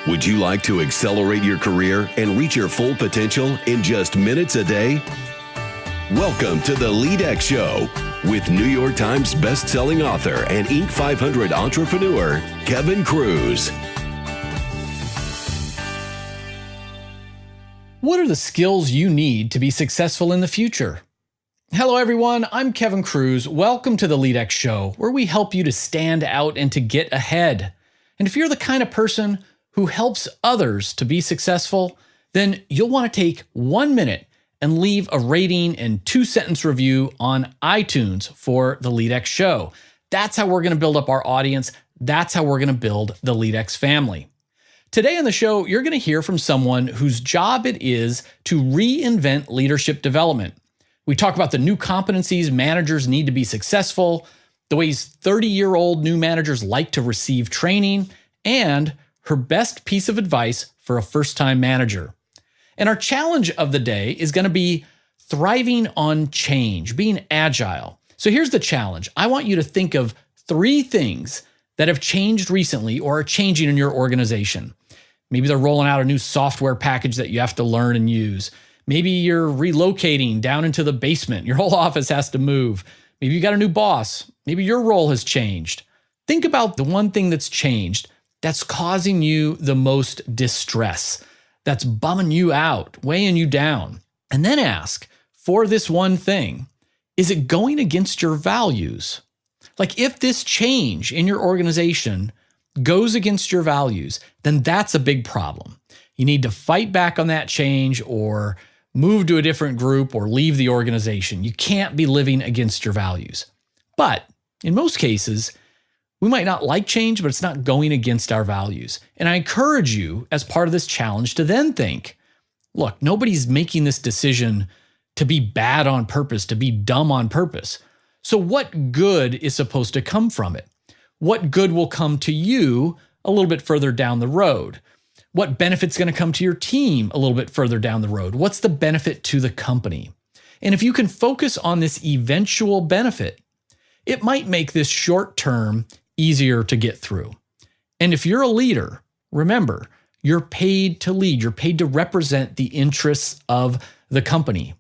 Would you like to accelerate your career and reach your full potential in just minutes a day? Welcome to the LEADx Show with New York Times best-selling author and Inc. 500 entrepreneur, Kevin Kruse. What are the skills you need to be successful in the future? Hello, everyone. I'm Kevin Kruse. Welcome to the LEADx Show, where we help you to stand out and to get ahead. And if you're the kind of person who helps others to be successful, then you'll want to take 1 minute and leave a rating and 2-sentence review on iTunes for the LEADx Show. That's how we're going to build up our audience. That's how we're going to build the LEADx family. Today on the show, you're going to hear from someone whose job it is to reinvent leadership development. We talk about the new competencies managers need to be successful, the ways 30-year-old new managers like to receive training, and her best piece of advice for a first-time manager. And our challenge of the day is going to be thriving on change, being agile. So here's the challenge. I want you to think of 3 things that have changed recently or are changing in your organization. Maybe they're rolling out a new software package that you have to learn and use. Maybe you're relocating down into the basement. Your whole office has to move. Maybe you got a new boss. Maybe your role has changed. Think about the one thing that's changed that's causing you the most distress, that's bumming you out, weighing you down. And then ask, for this one thing, is it going against your values? Like if this change in your organization goes against your values, then that's a big problem. You need to fight back on that change or move to a different group or leave the organization. You can't be living against your values. But in most cases, we might not like change, but it's not going against our values. And I encourage you, as part of this challenge, to then think, look, nobody's making this decision to be bad on purpose, to be dumb on purpose. So what good is supposed to come from it? What good will come to you a little bit further down the road? What benefit's going to come to your team a little bit further down the road? What's the benefit to the company? And if you can focus on this eventual benefit, it might make this short term easier to get through. And if you're a leader, remember, you're paid to lead. You're paid to represent the interests of the company.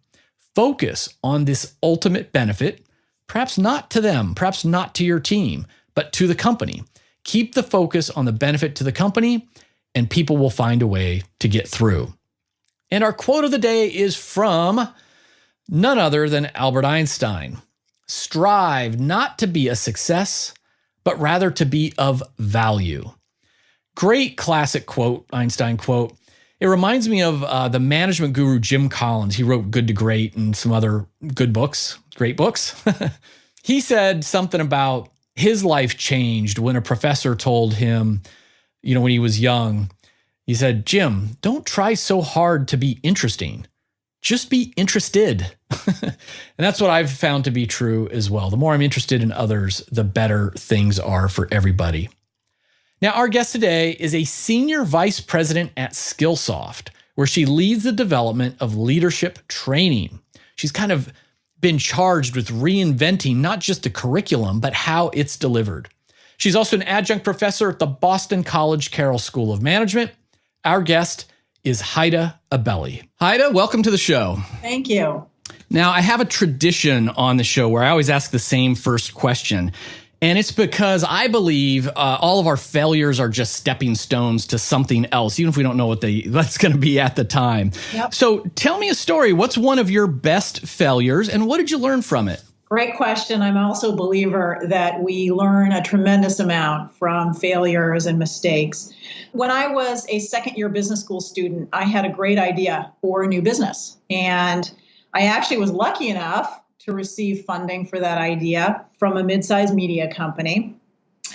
Focus on this ultimate benefit, perhaps not to them, perhaps not to your team, but to the company. Keep the focus on the benefit to the company, and people will find a way to get through. And our quote of the day is from none other than Albert Einstein. Strive not to be a success, but rather to be of value. Great classic quote, Einstein quote. It reminds me of the management guru Jim Collins. He wrote Good to Great and some other good books, great books. He said something about his life changed when a professor told him, when he was young, he said, Jim, don't try so hard to be interesting. Just be interested. And that's what I've found to be true as well. The more I'm interested in others, the better things are for everybody. Now, our guest today is a senior vice president at Skillsoft, where she leads the development of leadership training. She's kind of been charged with reinventing not just the curriculum, but how it's delivered. She's also an adjunct professor at the Boston College Carroll School of Management. Our guest is Heide Abelli. Heide, welcome to the show. Thank you. Now, I have a tradition on the show where I always ask the same first question. And it's because I believe all of our failures are just stepping stones to something else, even if we don't know what's going to be at the time. Yep. So tell me a story. What's one of your best failures, and what did you learn from it? Great question. I'm also a believer that we learn a tremendous amount from failures and mistakes. When I was a second-year business school student, I had a great idea for a new business. And I actually was lucky enough to receive funding for that idea from a mid-sized media company.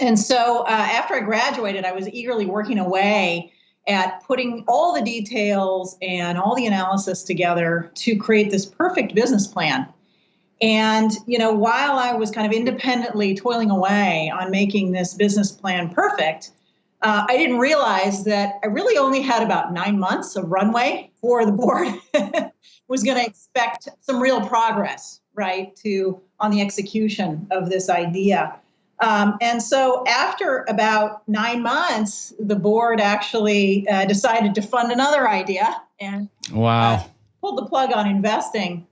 And so after I graduated, I was eagerly working away at putting all the details and all the analysis together to create this perfect business plan. And, while I was kind of independently toiling away on making this business plan perfect, I didn't realize that I really only had about 9 months of runway for the board was going to expect some real progress, right, on the execution of this idea. And so after about 9 months, the board actually decided to fund another idea and pulled the plug on investing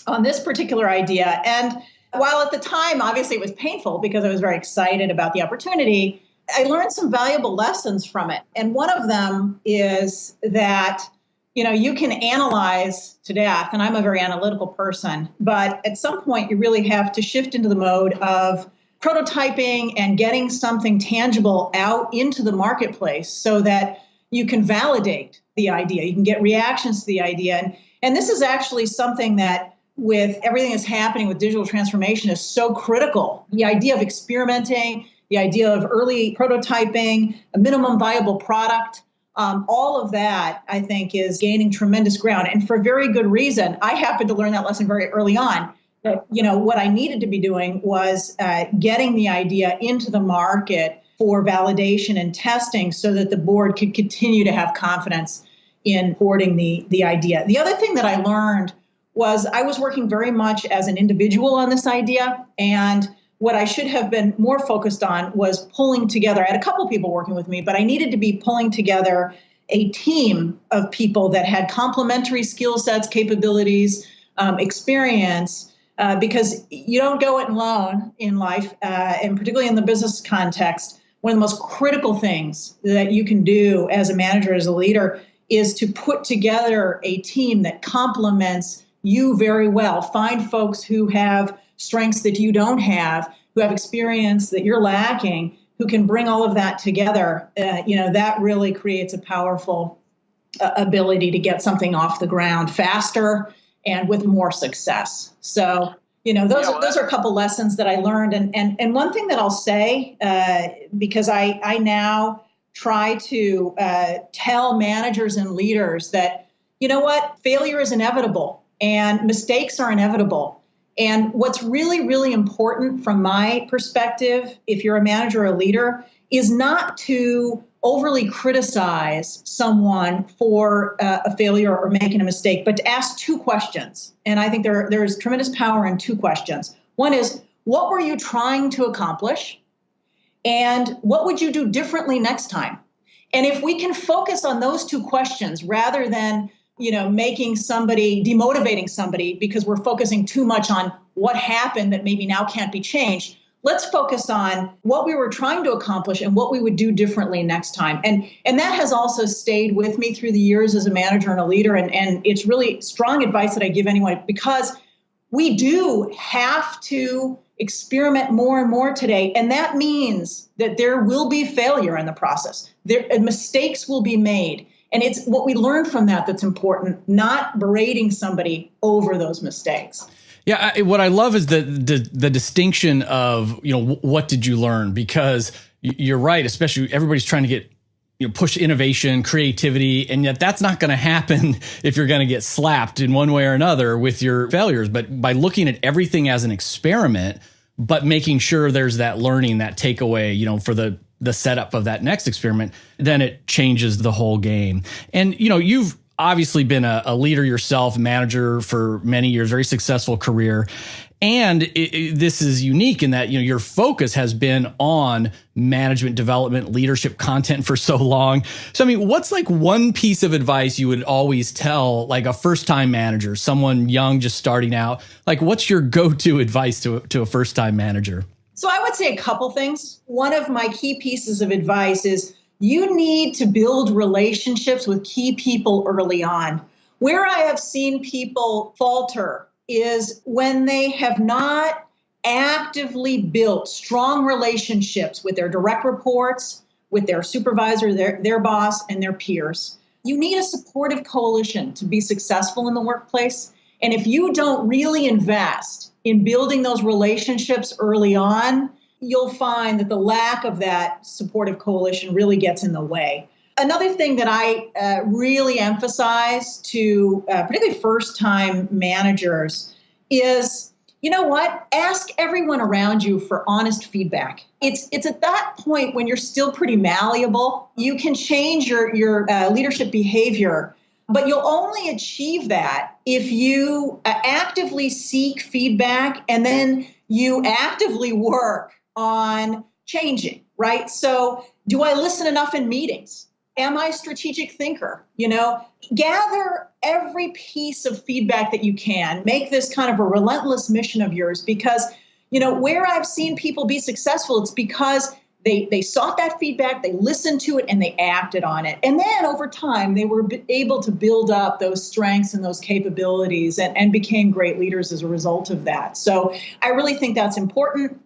on this particular idea. And while at the time, obviously, it was painful because I was very excited about the opportunity, I learned some valuable lessons from it. And one of them is that, you can analyze to death, and I'm a very analytical person, but at some point you really have to shift into the mode of prototyping and getting something tangible out into the marketplace so that you can validate the idea, you can get reactions to the idea. And this is actually something that, with everything that's happening with digital transformation, is so critical. The idea of experimenting, the idea of early prototyping, a minimum viable product, all of that, I think, is gaining tremendous ground. And for very good reason. I happened to learn that lesson very early on. That, what I needed to be doing was getting the idea into the market for validation and testing so that the board could continue to have confidence in supporting the idea. The other thing that I learned was I was working very much as an individual on this idea, and what I should have been more focused on was pulling together. I had a couple people working with me, but I needed to be pulling together a team of people that had complementary skill sets, capabilities, experience, because you don't go it alone in life, and particularly in the business context. One of the most critical things that you can do as a manager, as a leader, is to put together a team that complements you very well. Find folks who have strengths that you don't have, who have experience that you're lacking, who can bring all of that together. That really creates a powerful ability to get something off the ground faster and with more success. So, those are a couple lessons that I learned. And one thing that I'll say, because I now try to tell managers and leaders that, failure is inevitable and mistakes are inevitable. And what's really, really important from my perspective, if you're a manager or a leader, is not to overly criticize someone for a failure or making a mistake, but to ask two questions. And I think there's tremendous power in two questions. One is, what were you trying to accomplish? And what would you do differently next time? And if we can focus on those two questions rather than demotivating somebody because we're focusing too much on what happened that maybe now can't be changed. Let's focus on what we were trying to accomplish and what we would do differently next time. And that has also stayed with me through the years as a manager and a leader. And it's really strong advice that I give anyone, because we do have to experiment more and more today. And that means that there will be failure in the process. Mistakes will be made. And it's what we learn from that's important, not berating somebody over those mistakes. Yeah, what I love is the distinction of, what did you learn? Because you're right, especially everybody's trying to get, push innovation, creativity, and yet that's not going to happen if you're going to get slapped in one way or another with your failures. But by looking at everything as an experiment, but making sure there's that learning, that takeaway, for the setup of that next experiment, then it changes the whole game. And, you've obviously been a leader yourself, manager for many years, very successful career. And this is unique in that, your focus has been on management development, leadership content for so long. So, what's one piece of advice you would always tell a first-time manager, someone young just starting out? What's your go-to advice to a first-time manager? So I would say a couple things. One of my key pieces of advice is you need to build relationships with key people early on. Where I have seen people falter is when they have not actively built strong relationships with their direct reports, with their supervisor, their boss, and their peers. You need a supportive coalition to be successful in the workplace. And if you don't really invest in building those relationships early on, you'll find that the lack of that supportive coalition really gets in the way. Another thing that I really emphasize to particularly first-time managers is, ask everyone around you for honest feedback. It's at that point when you're still pretty malleable, you can change your leadership behavior. But you'll only achieve that if you actively seek feedback and then you actively work on changing, right? So do I listen enough in meetings? Am I a strategic thinker? Gather every piece of feedback that you can. Make this kind of a relentless mission of yours because, where I've seen people be successful, it's because they sought that feedback, they listened to it, and they acted on it. And then over time, they were able to build up those strengths and those capabilities and became great leaders as a result of that. So I really think that's important.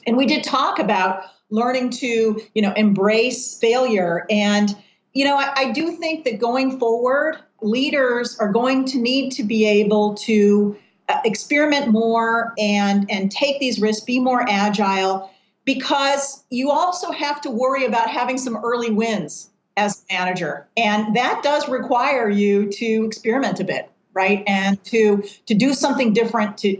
And we did talk about learning to, embrace failure. And, I do think that going forward, leaders are going to need to be able to experiment more and take these risks, be more agile, because you also have to worry about having some early wins as a manager. And that does require you to experiment a bit, right? And to do something different, to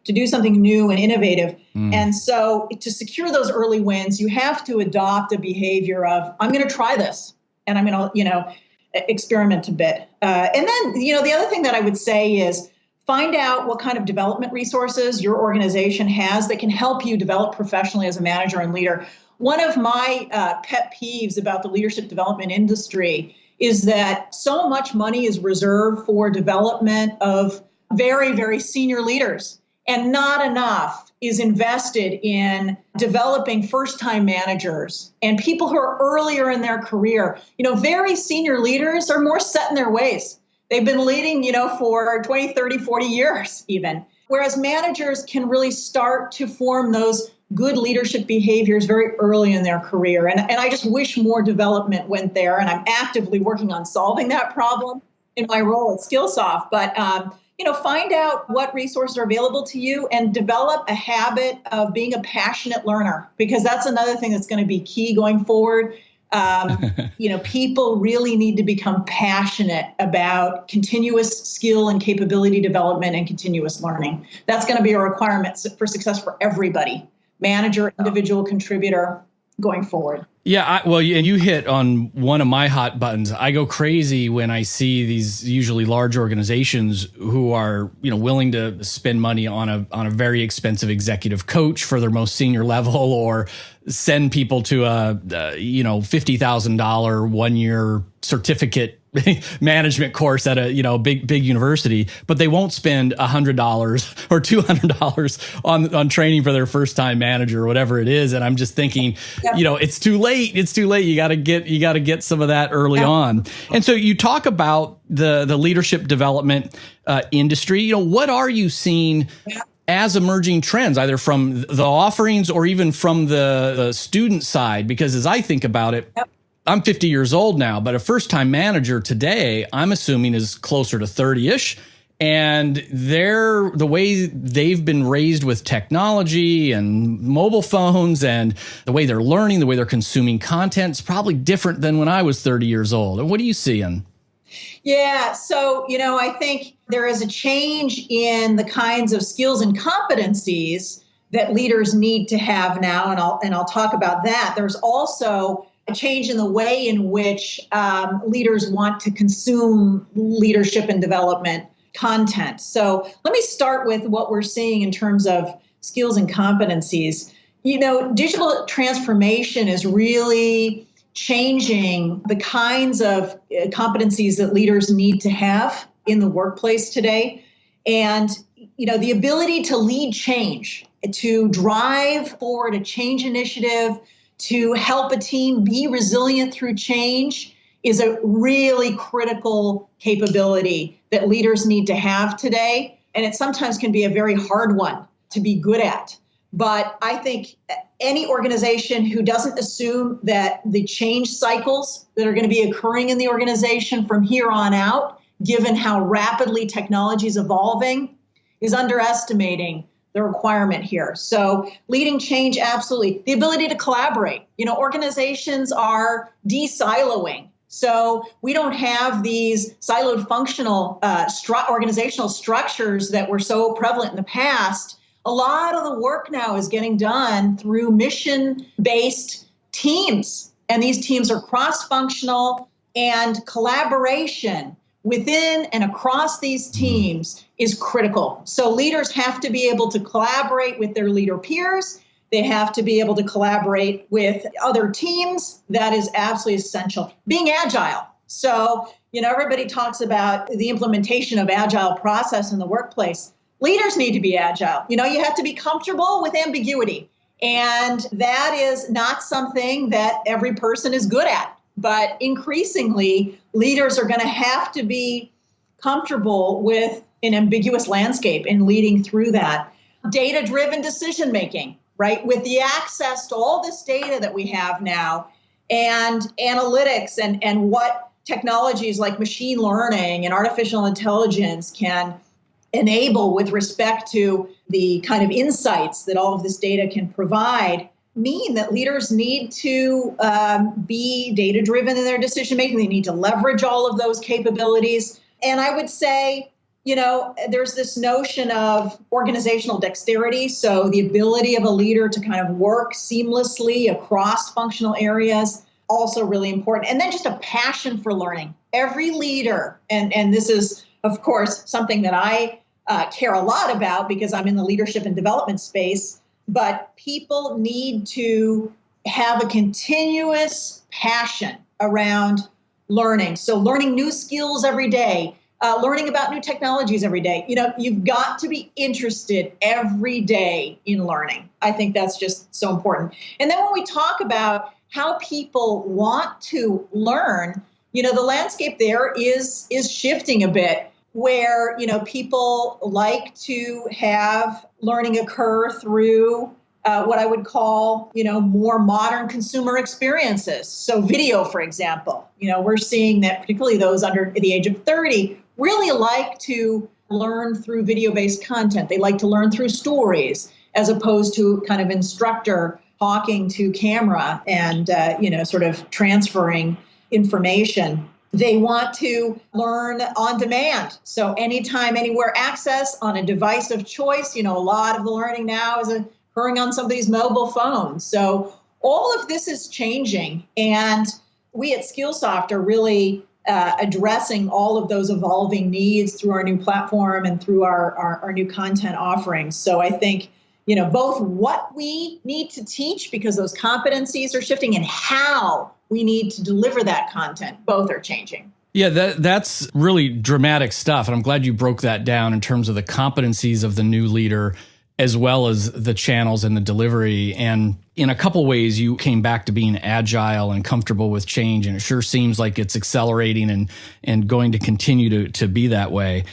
do something new and innovative. And so to secure those early wins, you have to adopt a behavior of, I'm going to try this and I'm going to, experiment a bit. And then, the other thing that I would say is find out what kind of development resources your organization has that can help you develop professionally as a manager and leader. One of my pet peeves about the leadership development industry is that so much money is reserved for development of very, very senior leaders, and not enough is invested in developing first-time managers and people who are earlier in their career. Very senior leaders are more set in their ways. They've been leading, for 20, 30, 40 years even. Whereas managers can really start to form those good leadership behaviors very early in their career. And I just wish more development went there. And I'm actively working on solving that problem in my role at Skillsoft. But, find out what resources are available to you and develop a habit of being a passionate learner, because that's another thing that's going to be key going forward. People really need to become passionate about continuous skill and capability development and continuous learning. That's going to be a requirement for success for everybody, manager, individual contributor, going forward. Yeah, and you hit on one of my hot buttons. I go crazy when I see these usually large organizations who are, willing to spend money on a very expensive executive coach for their most senior level, or send people to a $50,000 1-year certificate management course at a big university, but they won't spend $100 or $200 on training for their first time manager or whatever it is. And I'm just thinking, it's too late. It's too late. You got to get some of that early on. And so you talk about the leadership development industry. What are you seeing as emerging trends, either from the offerings or even from the student side? Because as I think about it, I'm 50 years old now, but a first-time manager today, I'm assuming, is closer to 30-ish. And the way they've been raised with technology and mobile phones and the way they're learning, the way they're consuming content is probably different than when I was 30 years old. And what are you seeing? Yeah, so, I think there is a change in the kinds of skills and competencies that leaders need to have now, and I'll talk about that. There's also a change in the way in which leaders want to consume leadership and development content. So let me start with what we're seeing in terms of skills and competencies. Digital transformation is really changing the kinds of competencies that leaders need to have in the workplace today. And, the ability to lead change, to drive forward a change initiative, to help a team be resilient through change is a really critical capability that leaders need to have today. And it sometimes can be a very hard one to be good at. But I think any organization who doesn't assume that the change cycles that are going to be occurring in the organization from here on out, given how rapidly technology is evolving, is underestimating the requirement here. So leading change, absolutely. The ability to collaborate. Organizations are de-siloing. So we don't have these siloed functional organizational structures that were so prevalent in the past. A lot of the work now is getting done through mission-based teams. And these teams are cross-functional, and collaboration within and across these teams is critical. So leaders have to be able to collaborate with their leader peers, They have to be able to collaborate with other teams. That is absolutely essential. Being agile. So, everybody talks about the implementation of agile process in the workplace. Leaders need to be agile. You have to be comfortable with ambiguity. And that is not something that every person is good at. But increasingly, leaders are going to have to be comfortable with an ambiguous landscape and leading through that. Data-driven decision-making, right? With the access to all this data that we have now and analytics and what technologies like machine learning and artificial intelligence can enable with respect to the kind of insights that all of this data can provide, mean that leaders need to be data-driven in their decision-making. They need to leverage all of those capabilities. And I would say, there's this notion of organizational dexterity. So the ability of a leader to kind of work seamlessly across functional areas, also really important. And then just a passion for learning. Every leader, and this is, of course, something that I care a lot about because I'm in the leadership and development space, but people need to have a continuous passion around learning. So learning new skills every day, learning about new technologies every day. You've got to be interested every day in learning. I think that's just so important. And then when we talk about how people want to learn, the landscape there is shifting a bit, where, people like to have learning occur through what I would call, more modern consumer experiences. So video, for example, we're seeing that particularly those under the age of 30 really like to learn through video-based content. They like to learn through stories as opposed to kind of instructor talking to camera and, sort of transferring information. They want to learn on demand. So anytime, anywhere access on a device of choice. A lot of the learning now is occurring on somebody's mobile phone. So all of this is changing. And we at Skillsoft are really addressing all of those evolving needs through our new platform and through our new content offerings. So I think, both what we need to teach because those competencies are shifting and how we need to deliver that content, both are changing. Yeah, that's really dramatic stuff. And I'm glad you broke that down in terms of the competencies of the new leader, as well as the channels and the delivery. And in a couple ways, you came back to being agile and comfortable with change. And it sure seems like it's accelerating and going to continue to be that way.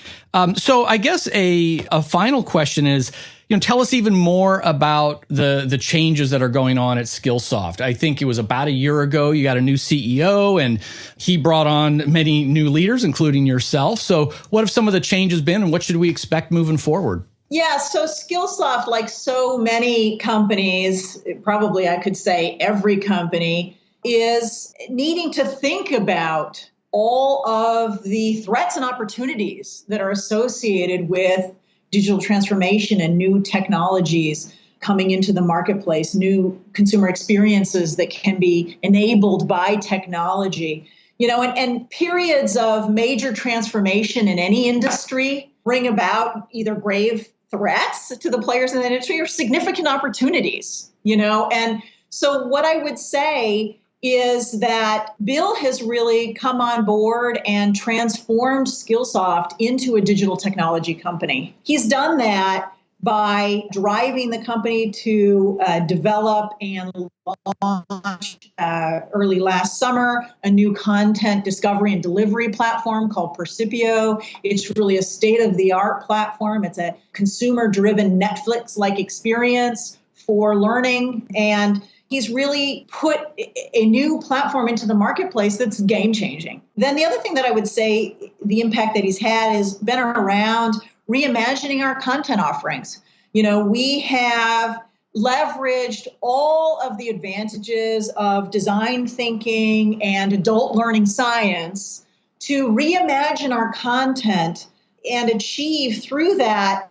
So I guess a final question is, tell us even more about the changes that are going on at Skillsoft. I think it was about a year ago, you got a new CEO and he brought on many new leaders, including yourself. So what have some of the changes been and what should we expect moving forward? Yeah, so Skillsoft, like so many companies, probably I could say every company, is needing to think about all of the threats and opportunities that are associated with digital transformation and new technologies coming into the marketplace, new consumer experiences that can be enabled by technology. And periods of major transformation in any industry bring about either grave threats to the players in the industry or significant opportunities, And so what I would say is that Bill has really come on board and transformed Skillsoft into a digital technology company. He's done that by driving the company to develop and launch early last summer a new content discovery and delivery platform called Percipio. It's really a state-of-the-art platform. It's a consumer-driven Netflix-like experience for learning. And he's really put a new platform into the marketplace that's game-changing. Then the other thing that I would say, the impact that he's had has been around reimagining our content offerings. We have leveraged all of the advantages of design thinking and adult learning science to reimagine our content and achieve through that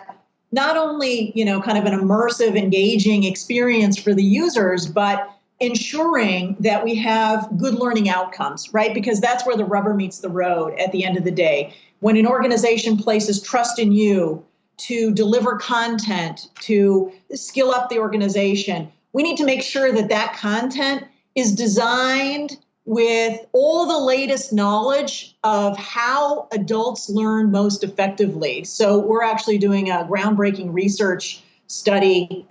not only, kind of an immersive, engaging experience for the users, but ensuring that we have good learning outcomes, right? Because that's where the rubber meets the road at the end of the day. When an organization places trust in you to deliver content, to skill up the organization, we need to make sure that that content is designed with all the latest knowledge of how adults learn most effectively. So we're actually doing a groundbreaking research study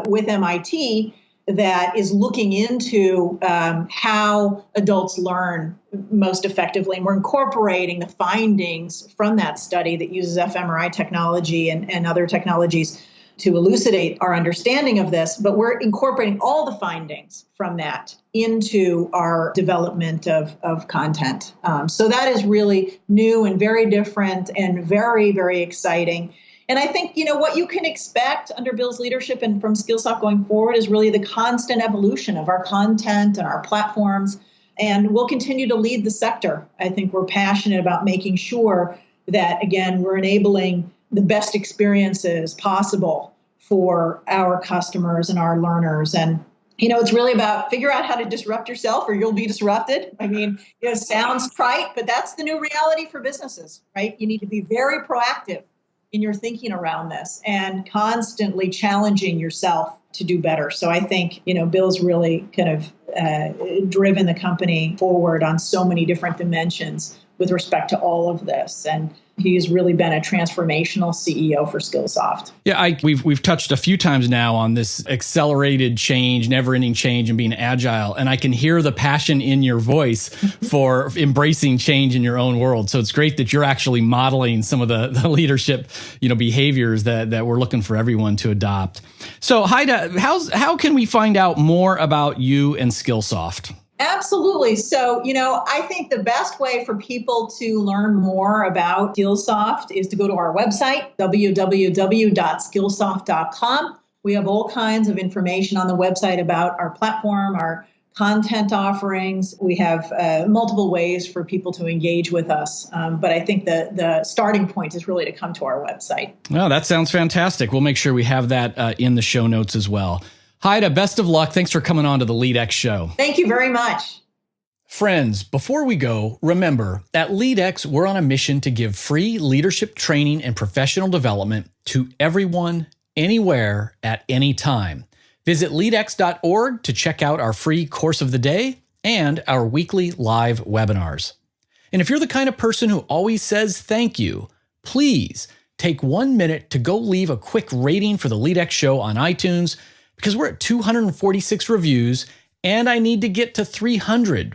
with MIT that is looking into how adults learn most effectively. And we're incorporating the findings from that study that uses fMRI technology and other technologies to elucidate our understanding of this. But we're incorporating all the findings from that into our development of content. So that is really new and very different and very, very exciting. And I think, what you can expect under Bill's leadership and from Skillsoft going forward is really the constant evolution of our content and our platforms. And we'll continue to lead the sector. I think we're passionate about making sure that, again, we're enabling the best experiences possible for our customers and our learners. And, it's really about figure out how to disrupt yourself or you'll be disrupted. I mean, it sounds trite, but that's the new reality for businesses, right? You need to be very proactive in your thinking around this and constantly challenging yourself to do better. So I think, Bill's really kind of driven the company forward on so many different dimensions with respect to all of this. And he's really been a transformational CEO for Skillsoft. Yeah, we've touched a few times now on this accelerated change, never-ending change, and being agile. And I can hear the passion in your voice for embracing change in your own world. So it's great that you're actually modeling some of the leadership, behaviors that we're looking for everyone to adopt. So Heide, how can we find out more about you and Skillsoft? Absolutely. So, I think the best way for people to learn more about Skillsoft is to go to our website, www.skillsoft.com. We have all kinds of information on the website about our platform, our content offerings. We have multiple ways for people to engage with us. But I think the starting point is really to come to our website. Well, that sounds fantastic. We'll make sure we have that in the show notes as well. Heide, best of luck. Thanks for coming on to the LEADx Show. Thank you very much. Friends, before we go, remember, at LEADx, we're on a mission to give free leadership training and professional development to everyone, anywhere, at any time. Visit leadx.org to check out our free course of the day and our weekly live webinars. And if you're the kind of person who always says thank you, please take 1 minute to go leave a quick rating for the LEADx Show on iTunes, because we're at 246 reviews and I need to get to 300.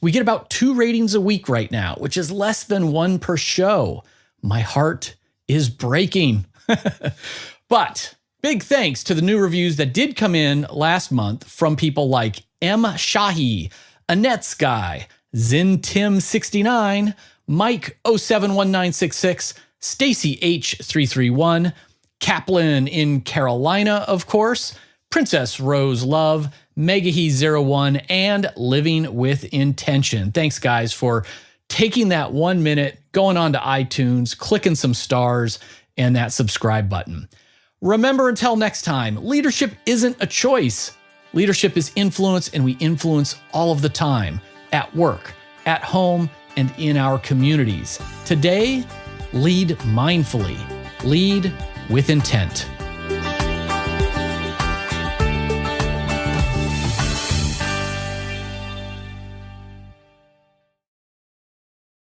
We get about 2 ratings a week right now, which is less than 1 per show. My heart is breaking. But big thanks to the new reviews that did come in last month from people like M. Shahi, Annette Sky, ZinTim69, Mike 071966, Stacy H331, Kaplan in Carolina, of course, Princess Rose Love, Megahe01, and Living with Intention. Thanks, guys, for taking that 1 minute, going on to iTunes, clicking some stars, and that subscribe button. Remember, until next time, leadership isn't a choice. Leadership is influence, and we influence all of the time, at work, at home, and in our communities. Today, lead mindfully. Lead with intent.